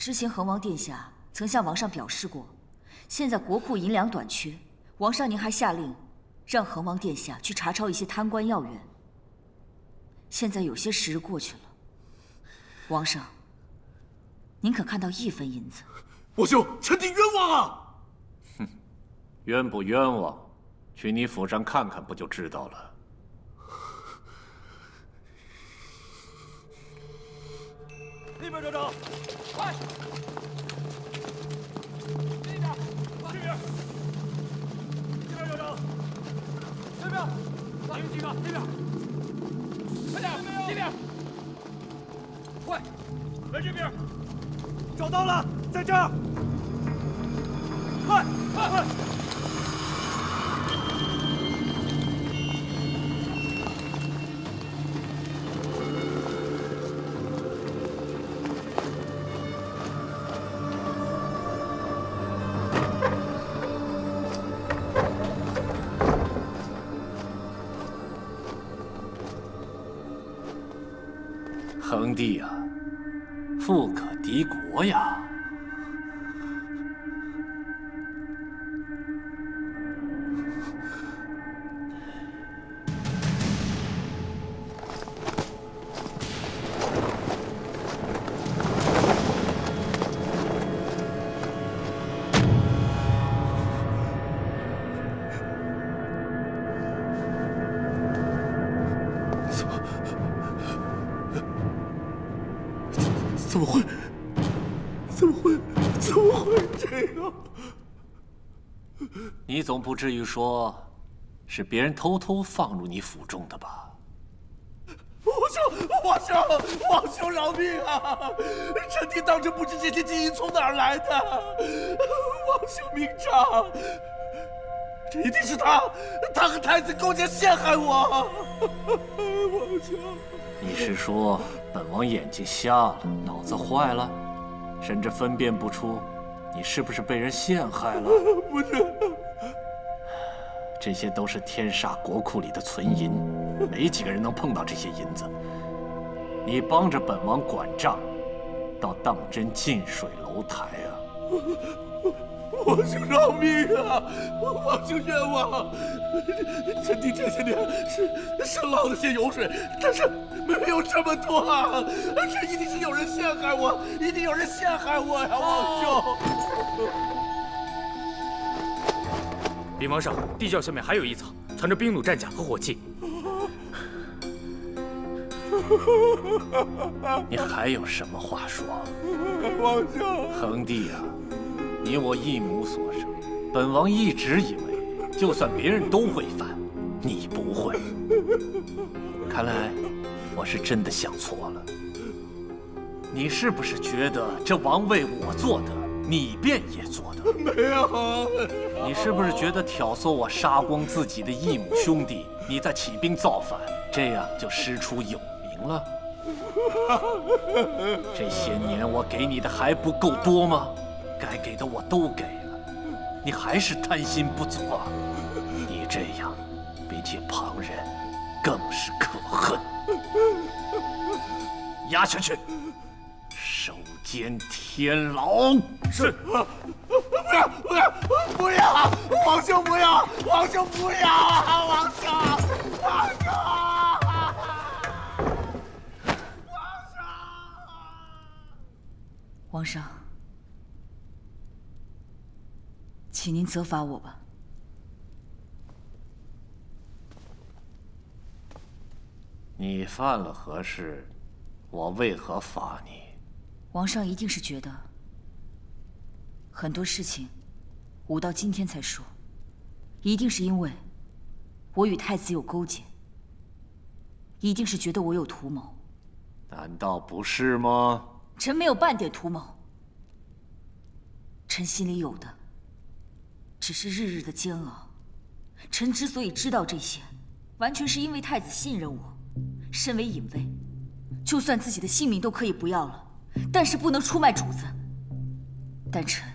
之前恒王殿下曾向王上表示过，现在国库银两短缺，王上您还下令让恒王殿下去查抄一些贪官要员。现在有些时日过去了，王上，您可看到1分银子？王兄，臣弟冤枉啊！哼，冤不冤枉，去你府上看看不就知道了。 那边找找，快！这边，这边，这边找找，这边，你们几个这边，快点，这边，快，来这边，找到了，在这儿，快，快，快！ 恒帝呀，富可敌国呀！怎么会这样？你总不至于说，是别人偷偷放入你府中的吧？王兄饶命啊！臣弟当真不知这些金银从哪儿来的。王兄明察，这一定是他和太子勾结陷害我。王兄，你是说本王眼睛瞎了，脑子坏了，甚至分辨不出你是不是被人陷害了？不是，这些都是天煞国库里的存银，没几个人能碰到这些银子。你帮着本王管账，倒当真近水楼台啊！王兄饶命啊！王兄冤枉！臣弟这些年是捞了些油水，但是没有这么多啊！这一定是有人陷害我，一定有人陷害我呀！王兄，禀王上，地窖下面还有一层，藏着兵弩战甲和火器。你还有什么话说？王兄，恒帝啊，你我一母所生，本王一直以为，就算别人都会犯，你不会。看来我是真的想错了。你是不是觉得这王位我做的，你便也做的？没有。你是不是觉得挑唆我杀光自己的异母兄弟，你再起兵造反，这样就师出有名了？这些年我给你的还不够多吗？该给的我都给了，你还是贪心不足啊！你这样，比起旁人，更是可恨。押下去，手监天牢。是。不要！王兄不要！王兄不要啊！王兄！王兄！皇上，请您责罚我吧。你犯了何事？我为何罚你？皇上一定是觉得很多事情吾到今天才说，一定是因为我与太子有勾结，一定是觉得我有图谋。难道不是吗？臣没有半点图谋，臣心里有的只是日日的煎熬。臣之所以知道这些，完全是因为太子信任我。身为隐卫，就算自己的性命都可以不要了，但是不能出卖主子。但臣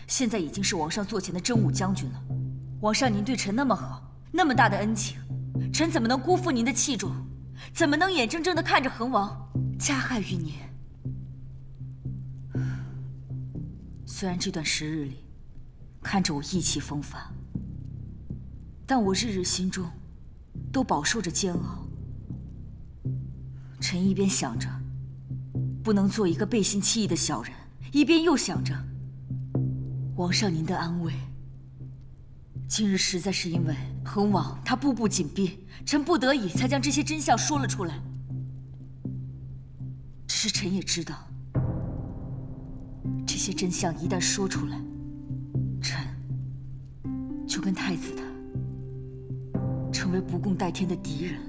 现在已经是王上座前的真武将军了，王上您对臣那么好，那么大的恩情，臣怎么能辜负您的器重？怎么能眼睁睁地看着恒王加害于您？虽然这段时日里看着我意气风发，但我日日心中都饱受着煎熬。臣一边想着不能做一个背信弃义的小人，一边又想着王上您的安危。今日实在是因为恒王他步步紧逼，臣不得已才将这些真相说了出来。只是臣也知道，这些真相一旦说出来，臣就跟太子他成为不共戴天的敌人了。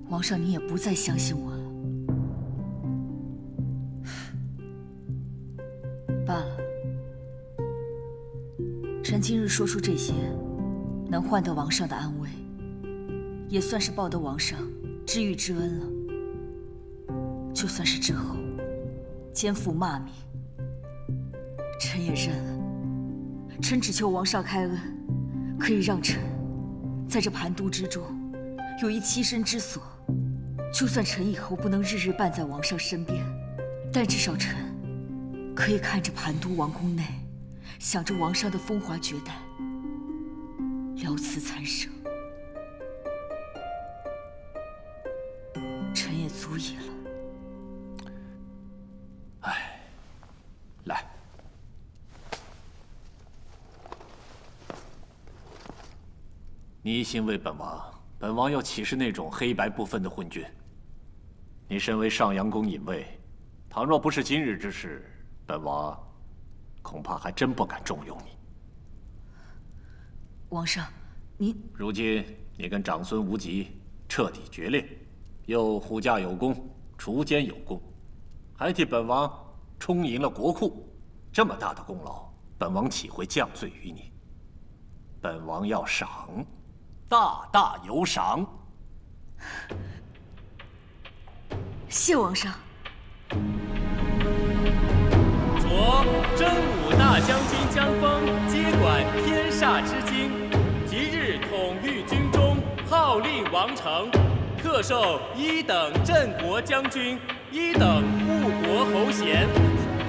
皇上，您也不再相信我了。罢了，臣今日说出这些，能换得王上的安危，也算是报得王上知遇之恩了。就算是之后肩负骂名，臣也认了。臣只求王上开恩，可以让臣在这盘都之中有一栖身之所。就算臣以后不能日日伴在王上身边，但至少臣可以看着盘都王宫内，想着王上的风华绝代，聊此残生，臣也足矣了。哎，来，你一心为本王，本王又岂是那种黑白不分的昏君？你身为上阳宫隐卫，倘若不是今日之事，本王恐怕还真不敢重用你。王上，您如今你跟长孙无极彻底决裂，又护驾有功，除奸有功，还替本王充盈了国库，这么大的功劳，本王岂会降罪于你？本王要赏，大大有赏。谢王上。着真武大将军江峰接管天煞之京，即日统御军中，号令王城，特授1等镇国将军、1等护国侯衔。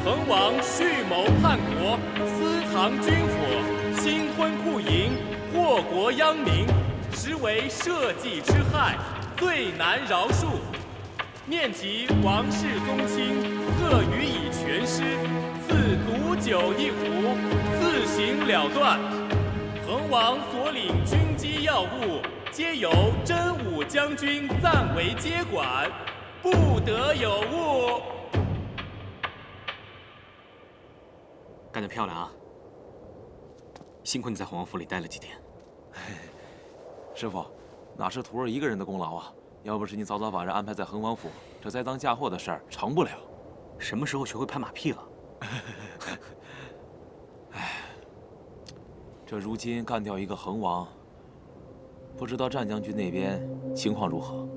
恒王蓄谋叛国，私藏军火，兴婚酷淫，祸国殃民，实为社稷之害，最难饶恕。念及王室宗亲，特予以全尸，赐毒酒1壶，自行了断。恒王所领军机要务，皆由真武将军暂为接管，不得有误。干得漂亮啊！幸亏你在恒王府里待了几天。师傅，哪是徒儿一个人的功劳啊？要不是你早早把人安排在恒王府，这栽赃嫁祸的事儿成不了。什么时候学会拍马屁了？哎，这如今干掉一个恒王，不知道战将军那边情况如何？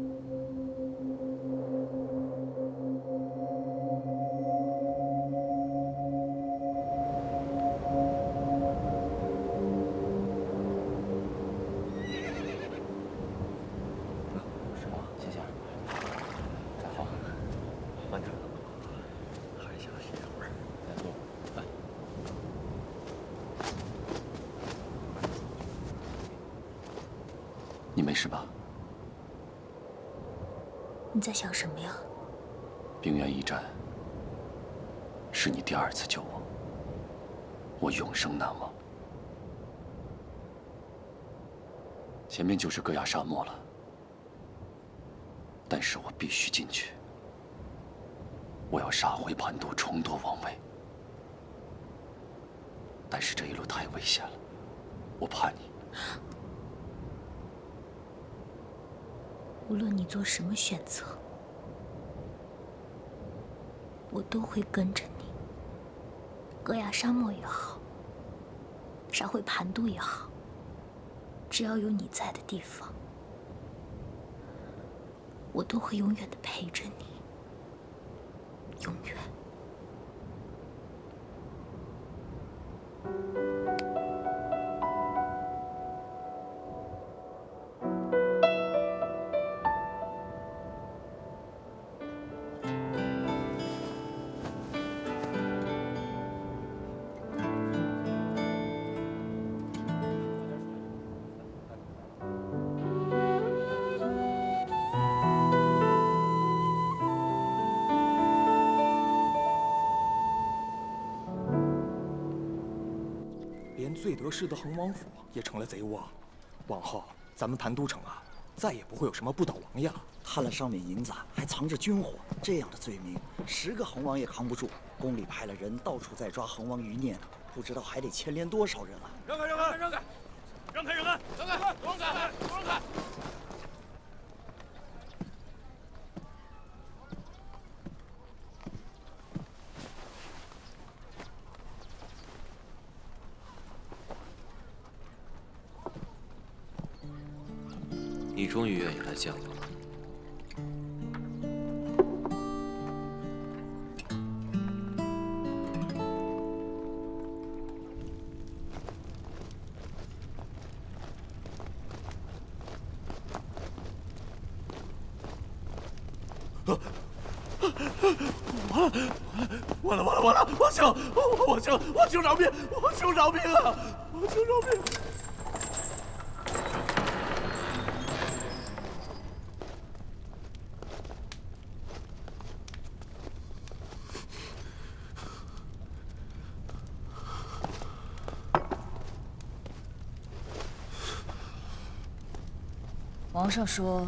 你没事吧？你在想什么呀？冰原一战是你第2次救我，我永生难忘。前面就是戈雅沙漠了，但是我必须进去。我要杀回盘都，重夺王位。但是这一路太危险了，我怕你。无论你做什么选择，我都会跟着你。戈雅沙漠也好，杀回盘都也好，只要有你在的地方，我都会永远的陪着你，永远。最得势的恒王府也成了贼窝，往后咱们盘都城啊，再也不会有什么不倒王爷了。贪了上面银子，还藏着军火，这样的罪名，10个恒王也扛不住。宫里派了人到处在抓恒王余孽呢，不知道还得牵连多少人啊！让开！让开！让开！让开！让开！让开！让开！让开！你终于愿意来见我了。完了！王兄饶命！王兄饶命啊！王兄饶命！王上说，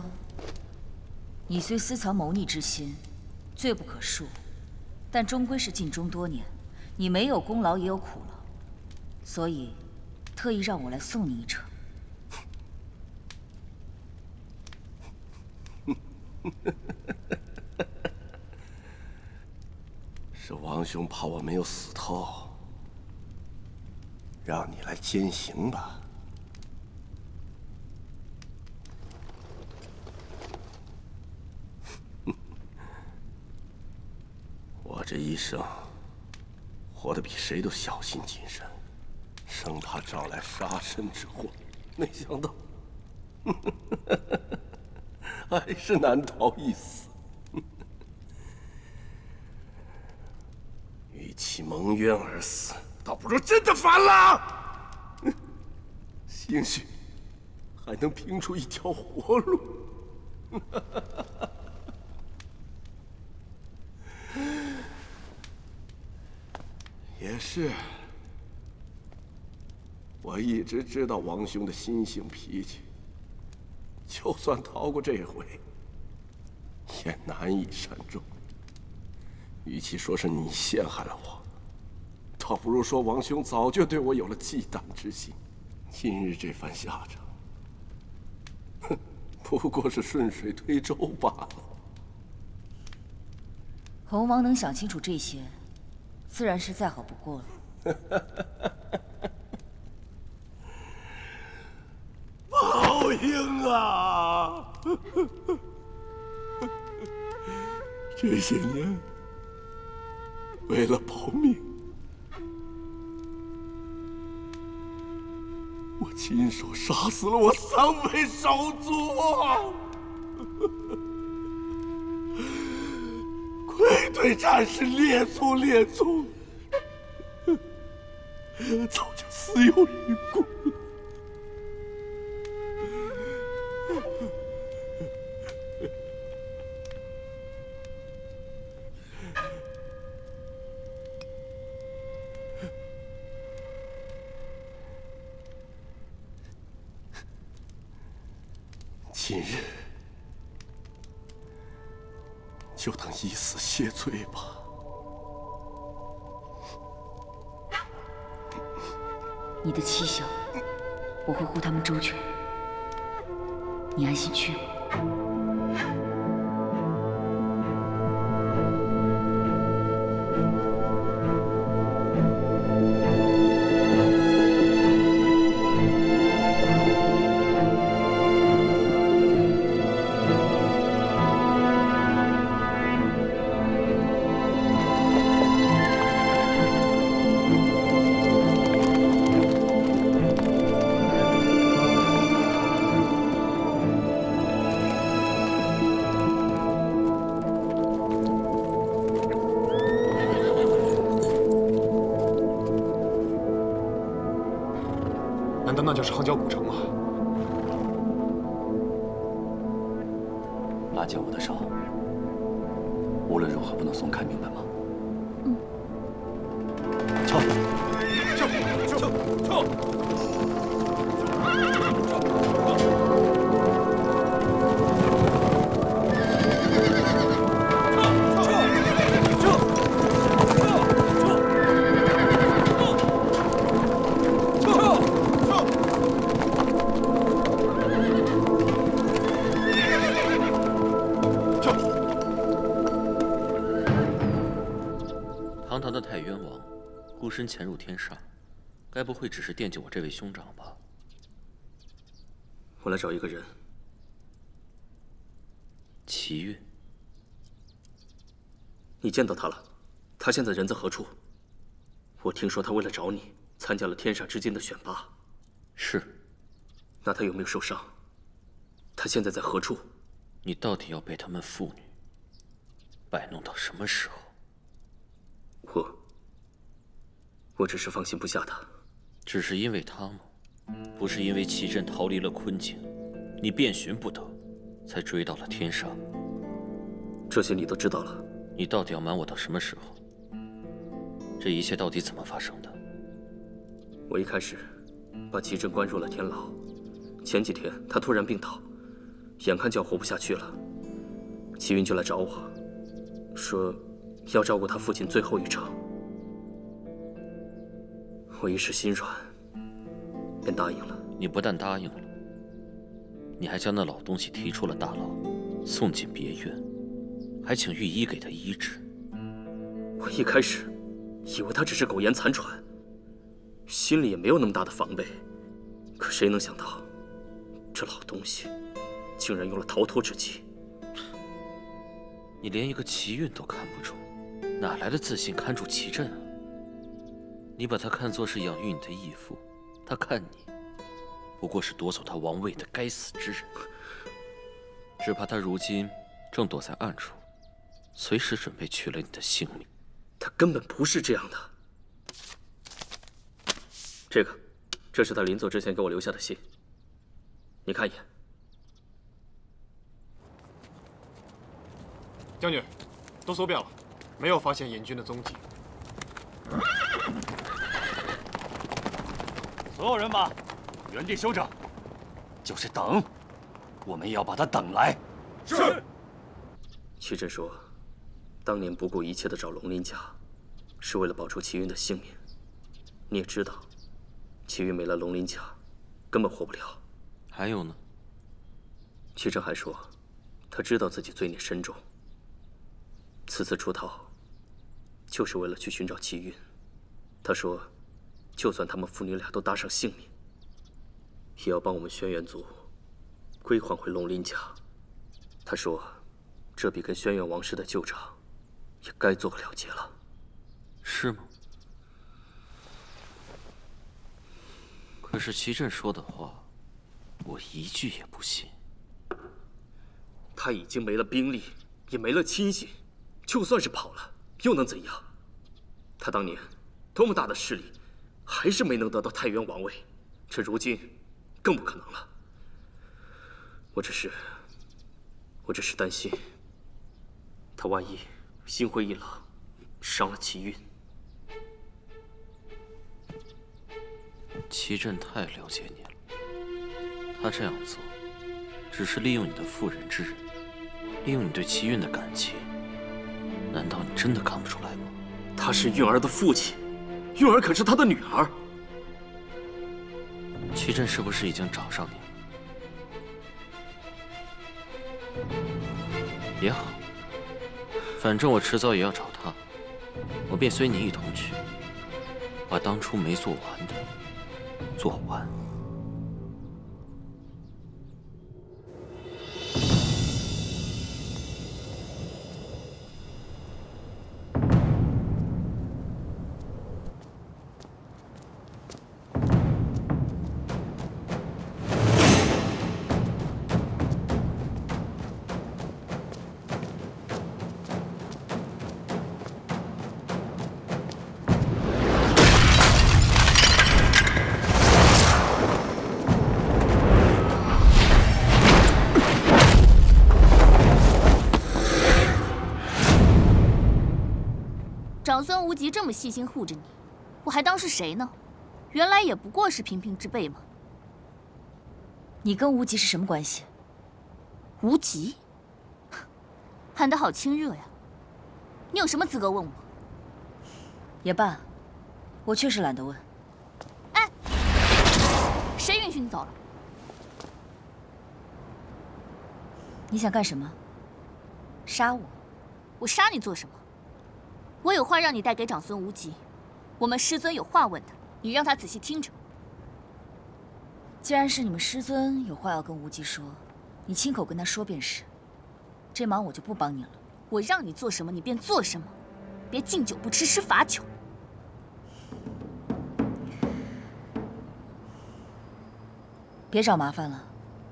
你虽私藏谋逆之心，罪不可恕，但终归是禁中多年，你没有功劳也有苦劳，所以特意让我来送你一程。是王兄怕我没有死透，让你来监刑吧。我这一生活得比谁都小心谨慎，生怕招来杀身之祸，没想到还是难逃一死。与其蒙冤而死，倒不如真的反了。兴许还能拼出一条活路。也是，我一直知道王兄的心性脾气，就算逃过这回，也难以善终。与其说是你陷害了我，倒不如说王兄早就对我有了忌惮之心。今日这番下场，哼，不过是顺水推舟罢了。猴王能想清楚这些，自然是再好不过了。报应啊！这些年，为了保命，我亲手杀死了我3位手足啊！愧对战士列祖列宗，早就死有余辜。今日就当以死谢罪吧。你的妻小，我会护他们周全，你安心去吧。难道那就是杭角古城吗？拉紧我的手，无论如何不能松开，明白吗？嗯。撤！堂的太渊王，孤身潜入天煞，该不会只是惦记我这位兄长吧？我来找一个人。齐韵，你见到他了？他现在人在何处？我听说他为了找你，参加了天煞之间的选拔。是。那他有没有受伤？他现在在何处？你到底要被他们妇女摆弄到什么时候？我只是放心不下他。只是因为他吗？不是因为齐震逃离了困境，你遍寻不得，才追到了天煞。这些你都知道了。你到底要瞒我到什么时候？这一切到底怎么发生的？我一开始把齐震关入了天牢，前几天他突然病倒，眼看就要活不下去了。齐云就来找我，说要照顾他父亲最后一程。我一时心软，便答应了。你不但答应了，你还将那老东西提出了大牢，送进别院，还请御医给他医治。我一开始以为他只是苟延残喘，心里也没有那么大的防备。可谁能想到，这老东西竟然用了逃脱之计。你连一个齐韵都看不住，哪来的自信看住齐震啊？你把他看作是养育你的义父，他看你不过是夺走他王位的该死之人。只怕他如今正躲在暗处，随时准备取了你的性命。他根本不是这样的。这是他临走之前给我留下的信，你看一眼。将军，都搜遍了，没有发现隐军的踪迹。所有人马，原地休整，就是等，我们也要把他等来。是。齐震说，当年不顾一切的找龙鳞甲，是为了保住齐云的性命。你也知道，齐云没了龙鳞甲，根本活不了。还有呢？齐震还说，他知道自己罪孽深重，此次出逃，就是为了去寻找齐云。他说，就算他们父女俩都搭上性命，也要帮我们轩辕族归还回龙鳞甲。他说，这比跟轩辕王室的旧账也该做个了结了。是吗？可是齐震说的话，我一句也不信。他已经没了兵力，也没了亲信，就算是跑了，又能怎样？他当年多么大的势力，还是没能得到太原王位，这如今更不可能了。我只是担心，他万一心灰意冷，伤了齐韵。齐震太了解你了，他这样做，只是利用你的妇人之仁，利用你对齐韵的感情。难道你真的看不出来吗？他是韵儿的父亲，韵儿可是他的女儿。齐震是不是已经找上你了？也好，反正我迟早也要找他，我便随你一同去，把当初没做完的做完。长孙无极这么细心护着你，我还当是谁呢？原来也不过是平平之辈嘛。你跟无极是什么关系？无极，喊得好亲热呀！你有什么资格问我？也罢，我确实懒得问。哎，谁允许你走了？你想干什么？杀我？我杀你做什么？我有话让你带给长孙无极，我们师尊有话问他，你让他仔细听着。既然是你们师尊有话要跟无极说，你亲口跟他说便是。这忙我就不帮你了。我让你做什么，你便做什么，别敬酒不吃吃罚酒。别找麻烦了，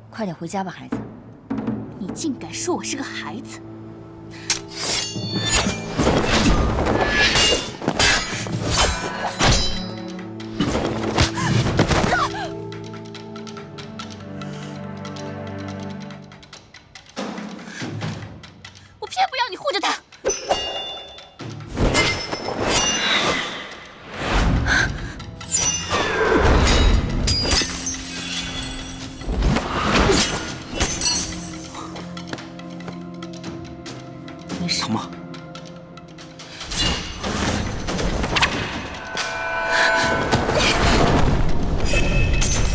快点回家吧，孩子。你竟敢说我是个孩子！我偏不要你护着他！疼吗？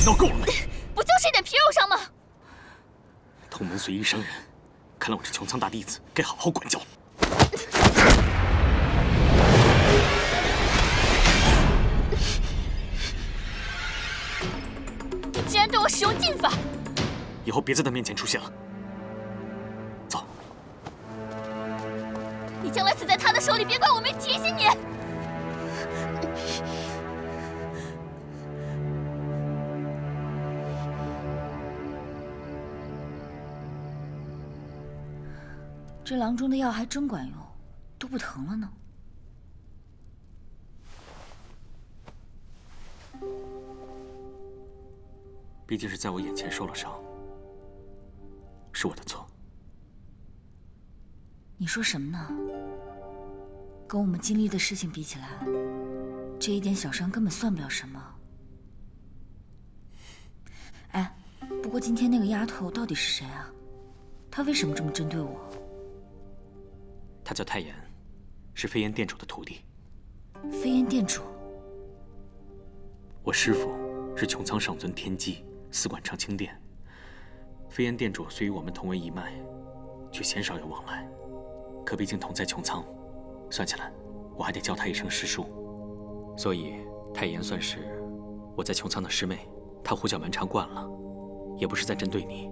闹够了没？不就是一点皮肉伤吗？同门随意伤人，看来我这穹苍大弟子该好好管教。你竟然对我使用禁法！以后别在他面前出现了。走。你将来死在他的手里，别怪我没提醒你。这郎中的药还真管用，都不疼了呢。毕竟是在我眼前受了伤，是我的错。你说什么呢？跟我们经历的事情比起来，这一点小伤根本算不了什么。哎，不过今天那个丫头到底是谁啊？她为什么这么针对我？他叫太炎，是飞燕店主的徒弟。飞燕店主？我师父是穹苍上尊天机，司管长青殿。飞燕店主虽与我们同为一脉，却鲜少有往来。可毕竟同在穹苍，算起来我还得叫他一声师叔。所以太炎算是我在穹苍的师妹。他胡搅蛮缠惯了，也不是在针对你，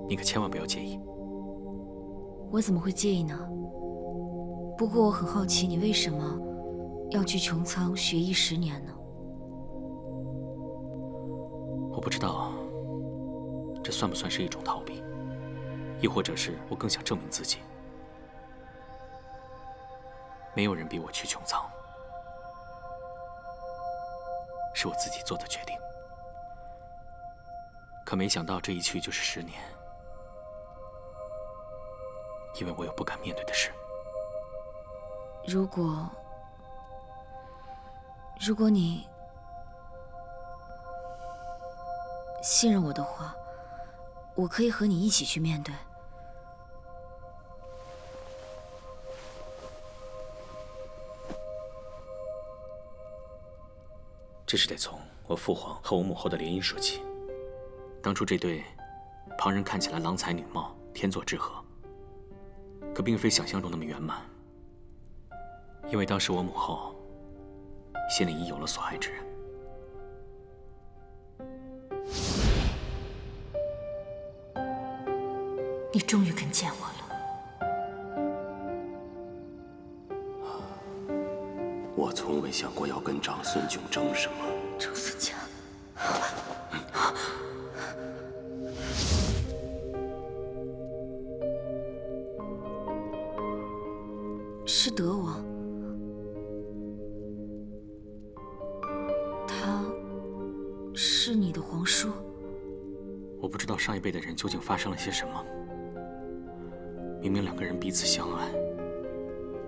你可千万不要介意。我怎么会介意呢？不过我很好奇，你为什么要去穹苍学艺10年呢？我不知道，这算不算是一种逃避，亦或者是我更想证明自己。没有人逼我去穹苍，是我自己做的决定。可没想到这一去就是10年，因为我有不敢面对的事。如果你信任我的话，我可以和你一起去面对。这是得从我父皇和我母后的联姻说起。当初这对旁人看起来郎才女貌、天作之合，可并非想象中那么圆满。因为当时我母后心里已有了所爱之人。你终于肯见我了。我从未想过要跟长孙炯争什么。长孙家，是德王。他是你的皇叔。我不知道上一辈的人究竟发生了些什么。明明2个人彼此相爱，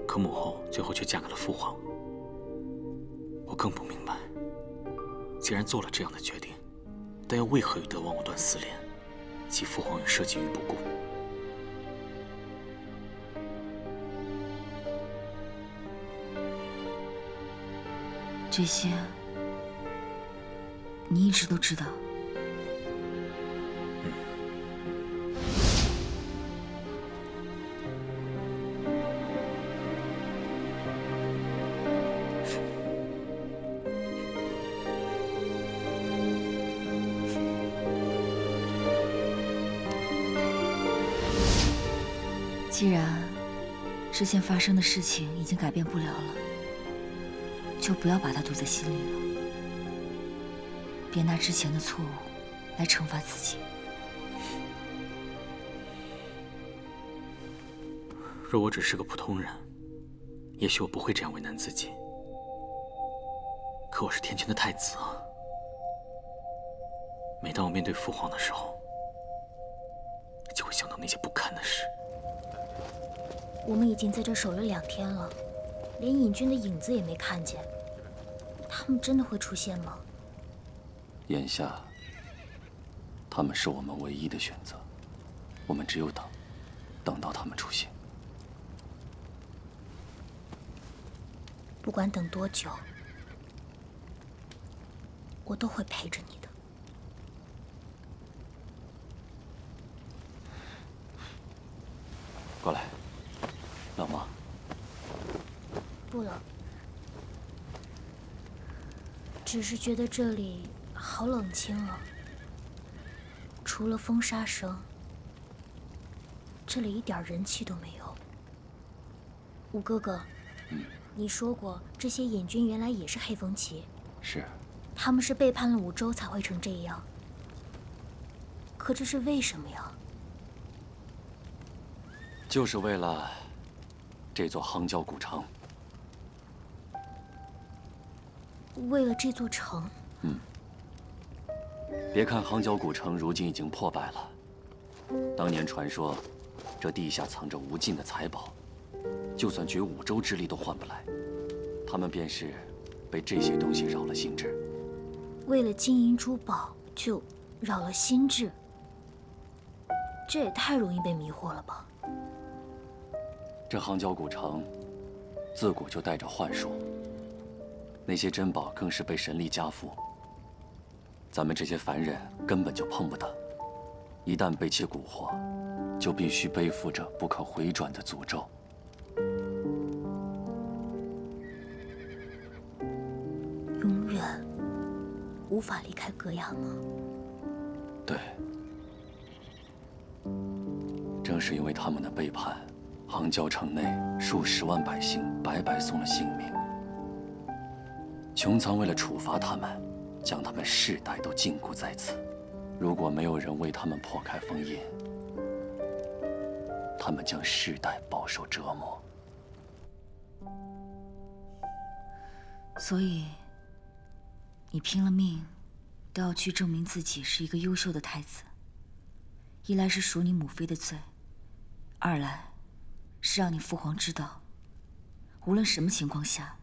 可母后最后却嫁给了父皇。我更不明白，既然做了这样的决定，但又为何与德王藕断丝连，其父皇与社稷于不顾？这些你一直都知道。既然之前发生的事情已经改变不了了，就不要把它堵在心里了。别拿之前的错误来惩罚自己。若我只是个普通人，也许我不会这样为难自己。可我是天权的太子啊！每当我面对父皇的时候，就会想到那些不堪的事。我们已经在这守了2天了，连隐军的影子也没看见。他们真的会出现吗？眼下，他们是我们唯一的选择，我们只有等，等到他们出现。不管等多久，我都会陪着你的。过来，冷吗？不冷，只是觉得这里好冷清啊。除了风沙声，这里一点人气都没有。吴哥哥，你说过这些隐军原来也是黑风旗，是。他们是背叛了武周才会成这样。可这是为什么呀？就是为了这座夯郊古城。为了这座城？别看夯郊古城如今已经破败了，当年传说这地下藏着无尽的财宝，就算绝五洲之力都换不来。他们便是被这些东西扰了心智。为了金银珠宝就扰了心智，这也太容易被迷惑了吧？这夯郊古城自古就带着幻术，那些珍宝更是被神力加附，咱们这些凡人根本就碰不得。一旦被其蛊惑，就必须背负着不可回转的诅咒。永远无法离开戈雅吗？对，正是因为他们的背叛，夯郊城内数10万百姓白白送了性命。穹苍为了处罚他们，将他们世代都禁锢在此。如果没有人为他们破开封印，他们将世代饱受折磨。所以，你拼了命都要去证明自己是一个优秀的太子。一来是赎你母妃的罪，二来是让你父皇知道，无论什么情况下，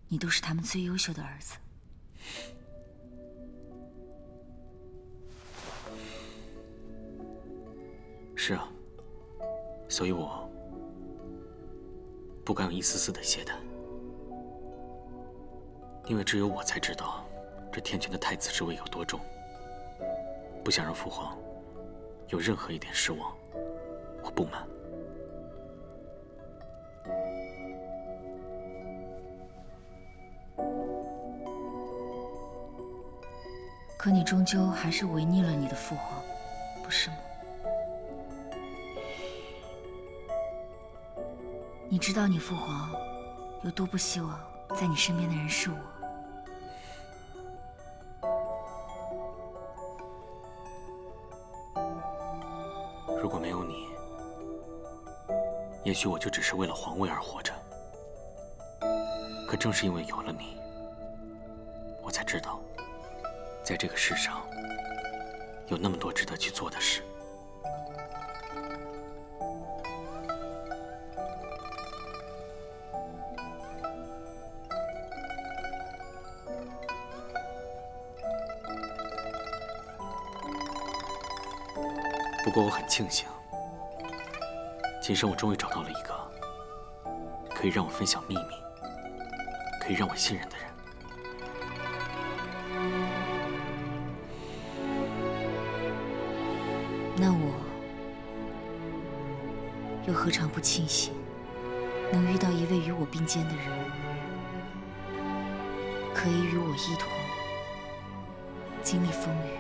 你都是他们最优秀的儿子。是啊，所以我不敢有一丝丝的懈怠，因为只有我才知道这天权的太子之位有多重，不想让父皇有任何一点失望或不满。可你终究还是违逆了你的父皇，不是吗？你知道你父皇有多不希望在你身边的人是我。如果没有你，也许我就只是为了皇位而活着。可正是因为有了你，我才知道，在这个世上有那么多值得去做的事。不过我很庆幸，今生我终于找到了一个可以让我分享秘密、可以让我信任的人。那我又何尝不庆幸能遇到一位与我并肩的人，可以与我一同经历风雨。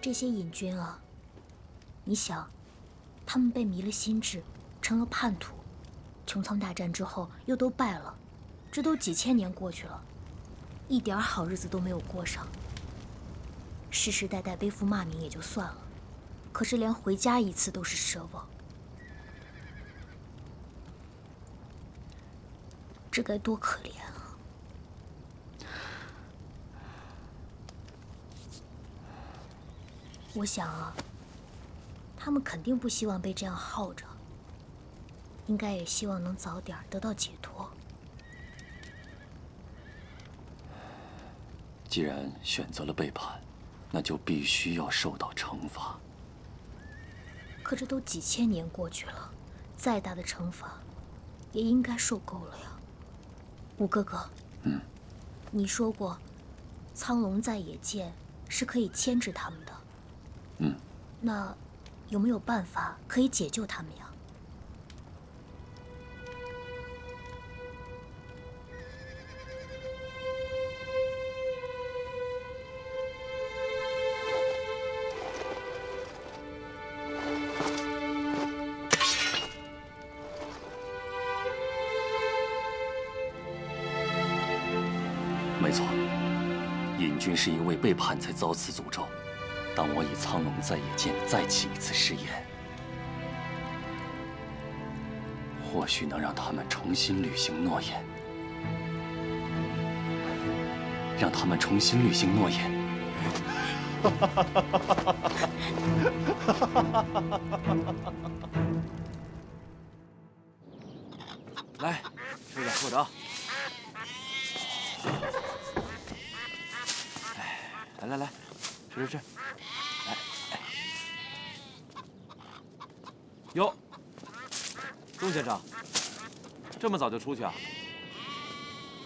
这些隐军啊，你想，他们被迷了心智，成了叛徒，穹苍大战之后又都败了，这都几千年过去了，一点好日子都没有过上。世世代代背负骂名也就算了，可是连回家一次都是奢望，这该多可怜啊！我想啊，他们肯定不希望被这样耗着，应该也希望能早点得到解脱。既然选择了背叛，那就必须要受到惩罚。可这都几千年过去了，再大的惩罚，也应该受够了呀。五哥哥，你说过，苍龙在野剑是可以牵制他们的。那有没有办法可以解救他们呀？没错，尹军是因为背叛才遭此诅咒。当我以苍龙在野剑再起一次誓言，或许能让他们重新履行诺言，让他们重新履行诺言。来，吃点，坐着啊。来，吃。哟，钟先生，这么早就出去啊？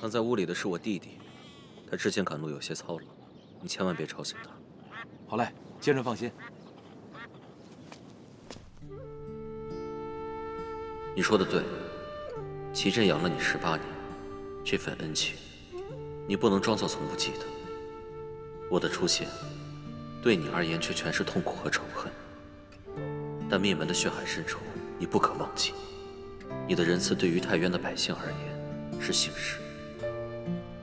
躺在屋里的是我弟弟，他之前赶路有些操劳，你千万别吵醒他。好嘞，先生放心。你说的对，齐震养了你18年，这份恩情，你不能装作从不记得。我的出现，对你而言却全是痛苦和仇恨。但灭门的血海深仇，你不可忘记。你的仁慈对于太原的百姓而言是幸事，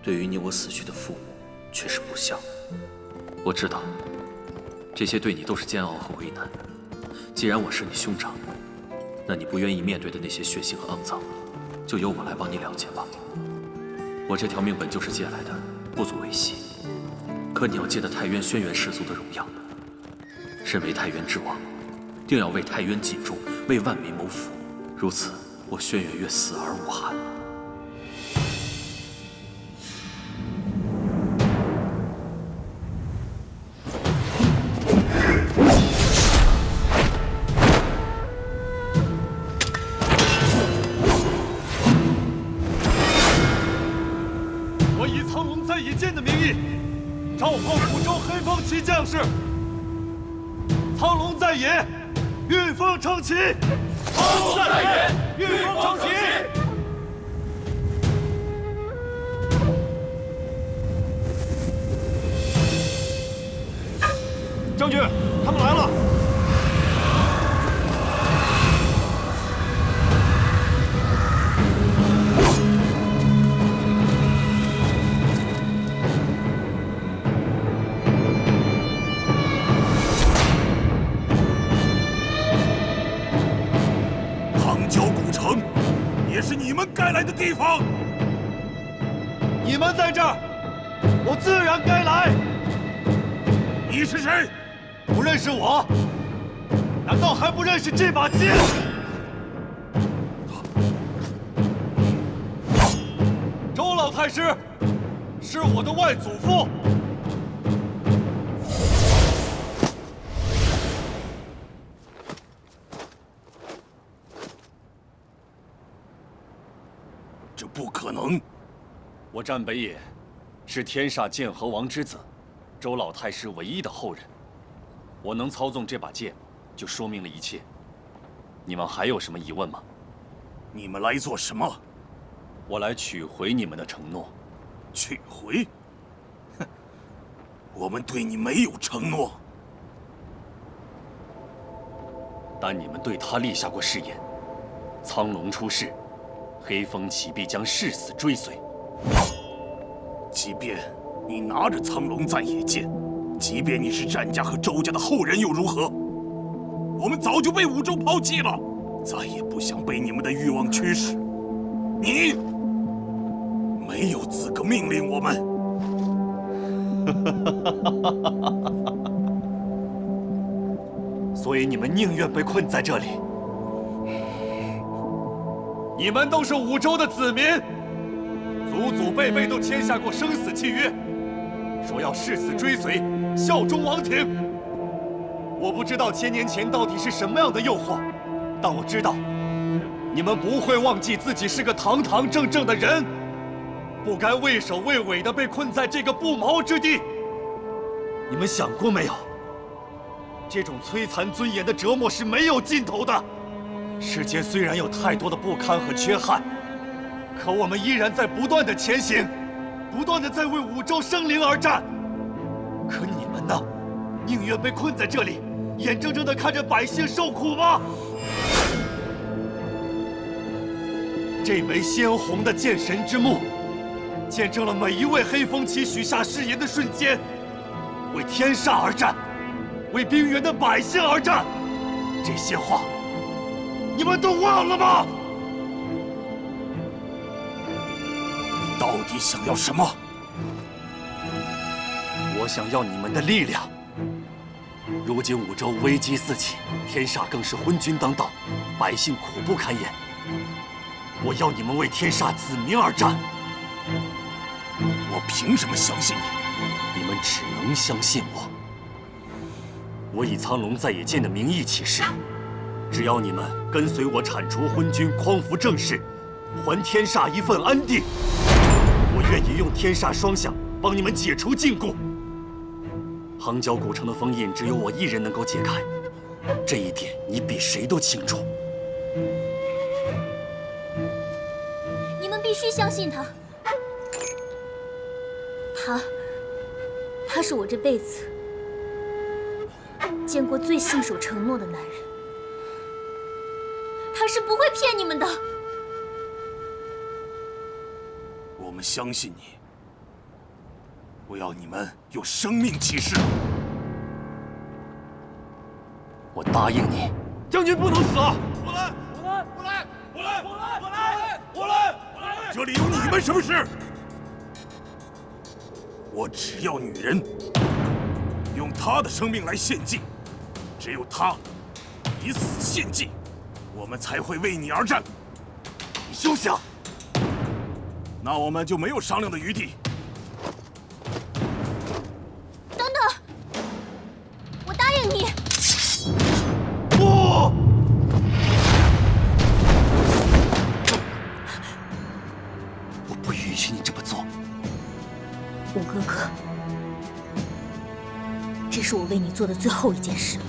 对于你我死去的父母却是不孝。我知道，这些对你都是煎熬和为难。既然我是你兄长，那你不愿意面对的那些血腥和肮脏，就由我来帮你了结吧。我这条命本就是借来的，不足为惜。可你要借的太原轩辕氏族的荣耀，身为太原之王，定要为太原尽忠，为万民谋福。如此，我轩辕月死而无憾。我以苍龙在野剑的名义，召唤五州黑风旗将士，苍龙在野，御风撑旗。苍龙在野，御风撑旗。将军，他们来了。也是你们该来的地方。你们在这儿，我自然该来。你是谁？不认识我？难道还不认识这把剑？周老太师是我的外祖父。这不可能！我战北野，是天煞剑河王之子，周老太师唯一的后人。我能操纵这把剑，就说明了一切。你们还有什么疑问吗？你们来做什么？我来取回你们的承诺。取回？哼！我们对你没有承诺。但你们对他立下过誓言：苍龙出世，黑风起必将誓死追随。即便你拿着苍龙在野剑，即便你是战家和周家的后人，又如何？我们早就被五州抛弃了，再也不想被你们的欲望驱使。你没有资格命令我们。所以你们宁愿被困在这里。你们都是五州的子民，祖祖辈辈都签下过生死契约，说要誓死追随，效忠王庭。我不知道千年前到底是什么样的诱惑，但我知道，你们不会忘记自己是个堂堂正正的人，不该畏首畏尾的被困在这个不毛之地。你们想过没有？这种摧残尊严的折磨是没有尽头的。世间虽然有太多的不堪和缺憾，可我们依然在不断的前行，不断的在为五州生灵而战。可你们呢？宁愿被困在这里，眼睁睁的看着百姓受苦吗？这枚鲜红的剑神之木，见证了每一位黑风旗许下誓言的瞬间，为天煞而战，为冰原的百姓而战。这些话，你们都忘了吗？你到底想要什么？我想要你们的力量。如今五州危机四起，天煞更是昏君当道，百姓苦不堪言。我要你们为天煞子民而战。我凭什么相信你？你们只能相信我。我以苍龙在野剑的名义起誓，只要你们跟随我铲除昏君，匡扶正室，还天煞一份安定，我愿意用天煞双响帮你们解除禁锢。杭郊古城的封印只有我一人能够解开，这一点你比谁都清楚。你们必须相信他，他是我这辈子见过最信守承诺的男人，他是不会骗你们的。我们相信你。我要你们用生命起誓。我答应你。将军不能死啊！我来！这里有你们什么事？我只要女人，用她的生命来献祭，只有她以死献祭，我们才会为你而战。你休想！那我们就没有商量的余地。等等，我答应你。不！我不允许你这么做。五哥哥，这是我为你做的最后一件事了，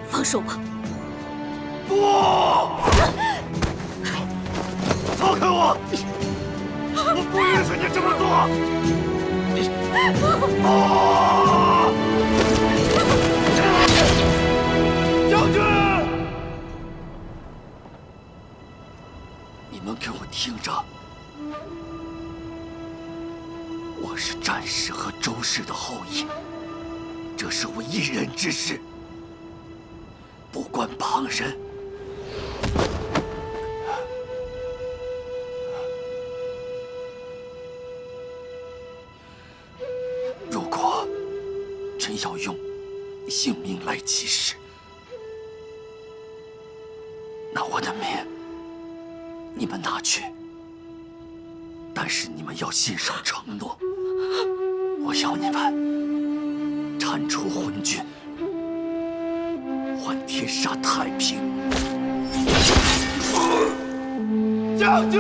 放手吧。不！放开我！我不允许你这么做！将军！你们给我听着，我是战氏和周氏的后裔，这是我一人之事，不关旁人。如果真要用性命来起誓，那我的命你们拿去，但是你们要信守承诺。我要你们铲除昏君，还天煞太平。将军！